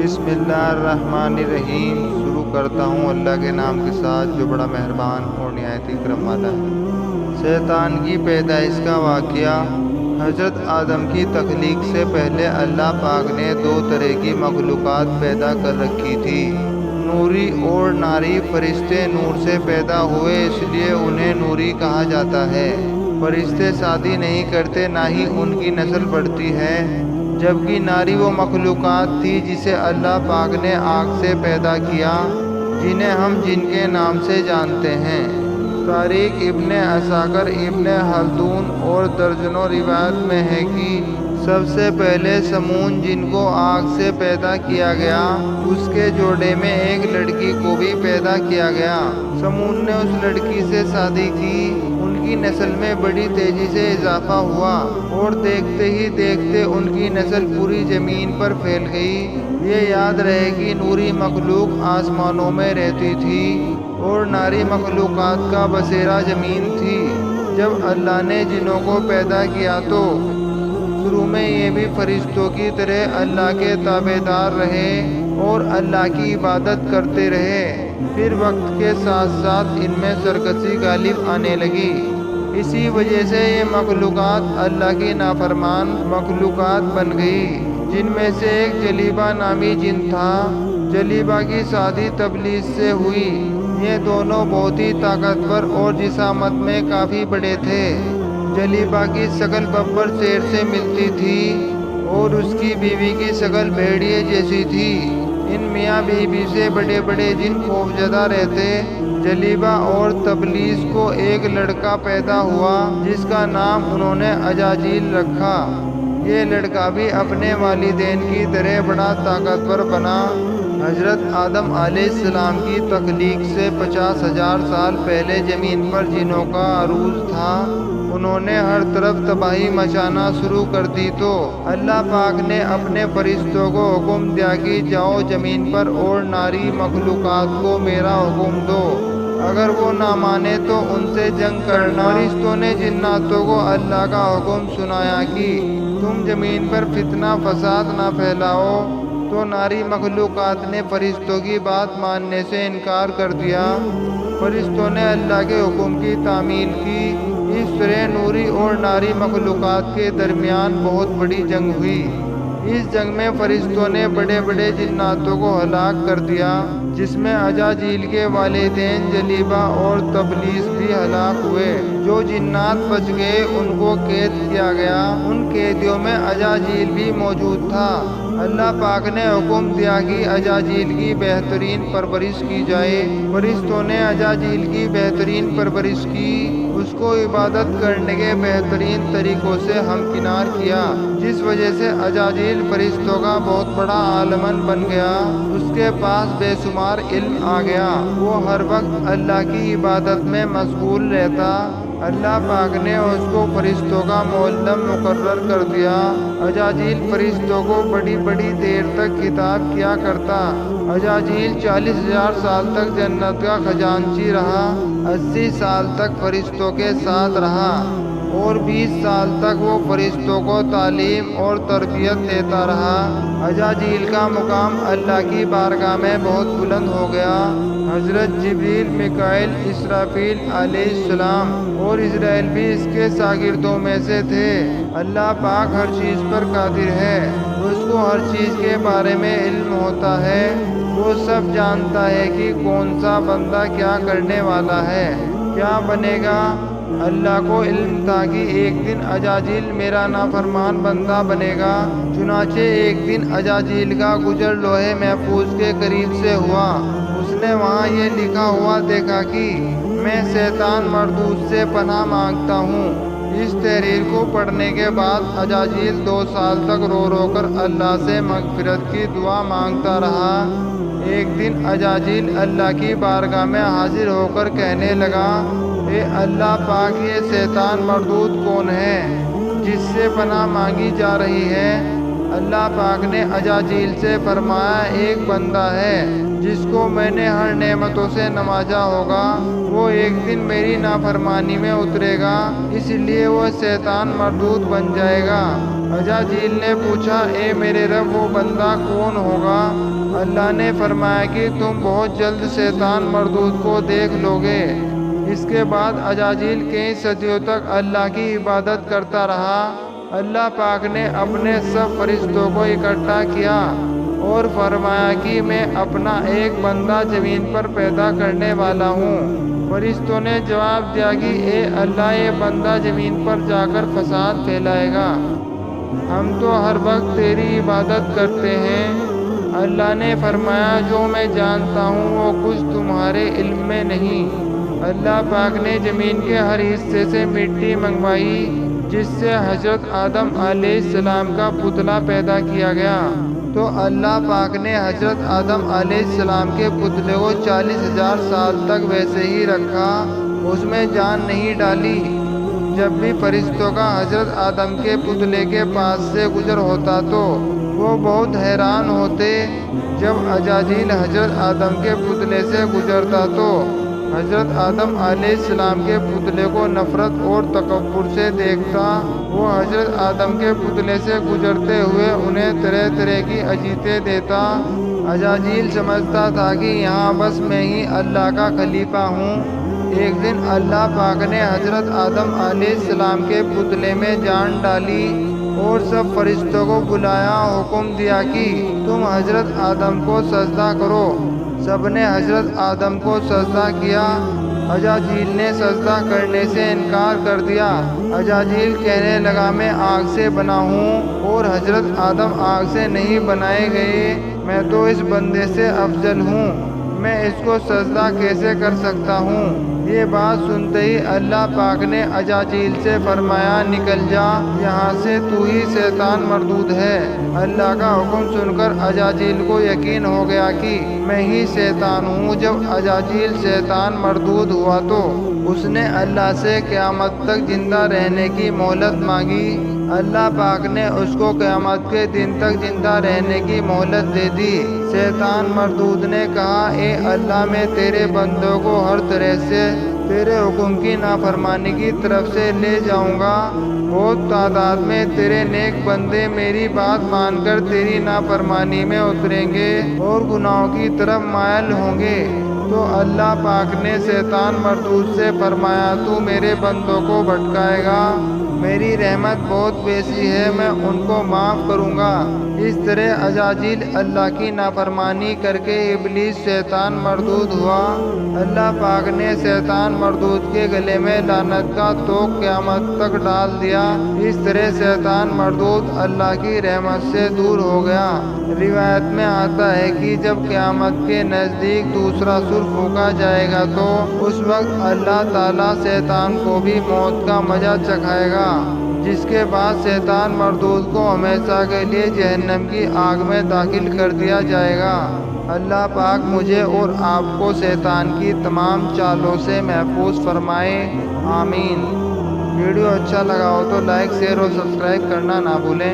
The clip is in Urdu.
بسم اللہ الرحمن الرحیم۔ شروع کرتا ہوں اللہ کے نام کے ساتھ جو بڑا مہربان اور نہایت کرم والا ہے۔ شیطان کی پیدائش کا واقعہ۔ حضرت آدم کی تخلیق سے پہلے اللہ پاک نے دو طرح کی مخلوقات پیدا کر رکھی تھی، نوری اور ناری۔ فرشتے نور سے پیدا ہوئے، اس لیے انہیں نوری کہا جاتا ہے۔ فرشتے شادی نہیں کرتے، نہ ہی ان کی نسل بڑھتی ہے، جبکہ ناری وہ مخلوقات تھی جسے اللہ پاک نے آگ سے پیدا کیا، جنہیں ہم جن کے نام سے جانتے ہیں۔ تاریخ ابن عساکر، ابن خلدون اور درجنوں روایت میں ہے کہ سب سے پہلے سمون جن کو آگ سے پیدا کیا گیا، اس کے جوڑے میں ایک لڑکی کو بھی پیدا کیا گیا۔ سمون نے اس لڑکی سے شادی کی، ان کی نسل میں بڑی تیزی سے اضافہ ہوا اور دیکھتے ہی دیکھتے ان کی نسل پوری زمین پر پھیل گئی۔ یہ یاد رہے کہ نوری مخلوق آسمانوں میں رہتی تھی اور ناری مخلوقات کا بسیرا زمین تھی۔ جب اللہ نے جنوں کو پیدا کیا تو شروع میں یہ بھی فرشتوں کی طرح اللہ کے تابع دار رہے اور اللہ کی عبادت کرتے رہے۔ پھر وقت کے ساتھ ساتھ ان میں سرکشی غالب آنے لگی۔ اسی وجہ سے یہ مخلوقات اللہ کی نافرمان مخلوقات بن گئی، جن میں سے ایک جلیبہ نامی جن تھا۔ جلیبہ کی شادی تبلیس سے ہوئی۔ یہ دونوں بہت ہی طاقتور اور جسامت میں کافی بڑے تھے۔ جلیبہ کی شکل ببر شیر سے ملتی تھی اور اس کی بیوی کی شکل بھیڑیے جیسی تھی۔ ان میاں بیوی سے بڑے بڑے جن خوفزدہ رہتے۔ جلیبہ اور تبلیس کو ایک لڑکا پیدا ہوا جس کا نام انہوں نے اجاجیل رکھا۔ یہ لڑکا بھی اپنے والدین کی طرح بڑا طاقتور بنا۔ حضرت آدم علیہ السلام کی تخلیق سے 50,000 سال پہلے زمین پر جنوں کا عروج تھا۔ انہوں نے ہر طرف تباہی مچانا شروع کر دی تو اللہ پاک نے اپنے فرشتوں کو حکم دیا کہ جاؤ زمین پر اور ناری مخلوقات کو میرا حکم دو، اگر وہ نہ مانے تو ان سے جنگ کرنا۔ فرشتوں نے جناتوں کو اللہ کا حکم سنایا کہ تم زمین پر فتنہ فساد نہ پھیلاؤ، تو ناری مخلوقات نے فرشتوں کی بات ماننے سے انکار کر دیا۔ فرشتوں نے اللہ کے حکم کی تعمیل کی۔ اس طرح نوری اور ناری مخلوقات کے درمیان بہت بڑی جنگ ہوئی۔ اس جنگ میں فرشتوں نے بڑے بڑے جناتوں کو ہلاک کر دیا، جس میں اجاجیل کے والدین جلیبہ اور تبلیس بھی ہلاک ہوئے۔ جو جنات بچ گئے ان کو قید کیا گیا۔ ان قیدیوں میں اجاجیل بھی موجود تھا۔ اللہ پاک نے حکم دیا کہ اجاجیل کی بہترین پرورش کی جائے۔ فرشتوں نے اجاجیل کی بہترین پرورش کی، اس کو عبادت کرنے کے بہترین طریقوں سے ہمکنار کیا، جس وجہ سے اجاجیل فرشتوں کا بہت بڑا عالمن بن گیا۔ اس کے پاس بے شمار علم آ گیا، وہ ہر وقت اللہ کی عبادت میں مشغول رہتا۔ اللہ پاک نے اس کو فرشتوں کا معلم مقرر کر دیا۔ اجاجیل فرشتوں کو بڑی بڑی دیر تک خطاب کیا کرتا۔ اجاجیل 40,000 سال تک جنت کا خزانچی رہا، 80 سال تک فرشتوں کے ساتھ رہا اور 20 سال تک وہ فرشتوں کو تعلیم اور تربیت دیتا رہا۔ اجاجیل کا مقام اللہ کی بارگاہ میں بہت بلند ہو گیا۔ حضرت جبریل، میکائیل، اسرافیل علیہ السلام اور اسرائیل بھی اس کے شاگردوں میں سے تھے۔ اللہ پاک ہر چیز پر قادر ہے، اس کو ہر چیز کے بارے میں علم ہوتا ہے۔ وہ سب جانتا ہے کہ کون سا بندہ کیا کرنے والا ہے، کیا بنے گا۔ اللہ کو علم تھا کہ ایک دن اجاجیل میرا نافرمان بندہ بنے گا۔ چنانچہ ایک دن اجاجیل کا گزر لوح محفوظ کے قریب سے ہوا۔ اس نے وہاں یہ لکھا ہوا دیکھا کہ میں شیطان مردود سے پناہ مانگتا ہوں۔ اس تحریر کو پڑھنے کے بعد اجاجیل 2 سال تک رو رو کر اللہ سے مغفرت کی دعا مانگتا رہا۔ ایک دن اجاجیل اللہ کی بارگاہ میں حاضر ہو کر کہنے لگا، اے اللہ پاک، یہ شیطان مردود کون ہے جس سے پناہ مانگی جا رہی ہے؟ اللہ پاک نے اجاجیل سے فرمایا، ایک بندہ ہے جس کو میں نے ہر نعمتوں سے نوازا ہوگا، وہ ایک دن میری نافرمانی میں اترے گا، اس لیے وہ شیطان مردود بن جائے گا۔ عزازیل نے پوچھا، اے میرے رب، وہ بندہ کون ہوگا؟ اللہ نے فرمایا کہ تم بہت جلد شیطان مردود کو دیکھ لو گے۔ اس کے بعد عزازیل کئی صدیوں تک اللہ کی عبادت کرتا رہا۔ اللہ پاک نے اپنے سب فرشتوں کو اکٹھا کیا اور فرمایا کہ میں اپنا ایک بندہ زمین پر پیدا کرنے والا ہوں۔ فرشتوں نے جواب دیا کہ اے اللہ، یہ بندہ زمین پر جا کر فساد پھیلائے گا، ہم تو ہر وقت تیری عبادت کرتے ہیں۔ اللہ نے فرمایا، جو میں جانتا ہوں وہ کچھ تمہارے علم میں نہیں۔ اللہ پاک نے زمین کے ہر حصے سے مٹی منگوائی جس سے حضرت آدم علیہ السلام کا پتلا پیدا کیا گیا۔ تو اللہ پاک نے حضرت آدم علیہ السلام کے پتلے کو 40,000 سال تک ویسے ہی رکھا، اس میں جان نہیں ڈالی۔ جب بھی فرشتوں کا حضرت آدم کے پتلے کے پاس سے گزر ہوتا تو وہ بہت حیران ہوتے۔ جب عزازیل حضرت آدم کے پتلے سے گزرتا تو حضرت آدم علیہ السلام کے پتلے کو نفرت اور تکبر سے دیکھتا۔ وہ حضرت آدم کے پتلے سے گزرتے ہوئے انہیں طرح طرح کی اذیتیں دیتا۔ عزازیل سمجھتا تھا کہ یہاں بس میں ہی اللہ کا خلیفہ ہوں۔ ایک دن اللہ پاک نے حضرت آدم علیہ السلام کے پتلے میں جان ڈالی اور سب فرشتوں کو بلایا، حکم دیا کہ تم حضرت آدم کو سجدہ کرو۔ سب نے حضرت آدم کو سجدہ کیا۔ عزازیل نے سجدہ کرنے سے انکار کر دیا۔ عزازیل کہنے لگا، میں آگ سے بنا ہوں اور حضرت آدم آگ سے نہیں بنائے گئے، میں تو اس بندے سے افضل ہوں، میں اس کو سجدہ کیسے کر سکتا ہوں؟ یہ بات سنتے ہی اللہ پاک نے عزازیل سے فرمایا، نکل جا یہاں سے، تو ہی شیطان مردود ہے۔ اللہ کا حکم سن کر عزازیل کو یقین ہو گیا کہ میں ہی شیطان ہوں۔ جب عزازیل شیطان مردود ہوا تو اس نے اللہ سے قیامت تک زندہ رہنے کی مہلت مانگی۔ اللہ پاک نے اس کو قیامت کے دن تک زندہ رہنے کی مہلت دے دی۔ شیطان مردود نے کہا، اے اللہ، میں تیرے بندوں کو ہر طرح سے تیرے حکم کی نافرمانی کی طرف سے لے جاؤں گا۔ بہت تعداد میں تیرے نیک بندے میری بات مان کر تیری نافرمانی میں اتریں گے اور گناہوں کی طرف مائل ہوں گے۔ تو اللہ پاک نے شیطان مردود سے فرمایا، تو میرے بندوں کو بھٹکائے گا، میری رحمت بہت وسیع ہے، میں ان کو معاف کروں گا۔ اس طرح عزازیل اللہ کی نافرمانی کر کے ابلیس شیطان مردود ہوا۔ اللہ پاک نے شیطان مردود کے گلے میں لعنت کا طوق قیامت تک ڈال دیا۔ اس طرح شیطان مردود اللہ کی رحمت سے دور ہو گیا۔ روایت میں آتا ہے کہ جب قیامت کے نزدیک دوسرا سر پھونکا جائے گا تو اس وقت اللہ تعالیٰ شیطان کو بھی موت کا مزہ چکھائے گا، جس کے بعد شیطان مردود کو ہمیشہ کے لیے جہنم کی آگ میں داخل کر دیا جائے گا۔ اللہ پاک مجھے اور آپ کو شیطان کی تمام چالوں سے محفوظ فرمائے، آمین۔ ویڈیو اچھا لگا ہو تو لائک، شیئر اور سبسکرائب کرنا نہ بھولیں۔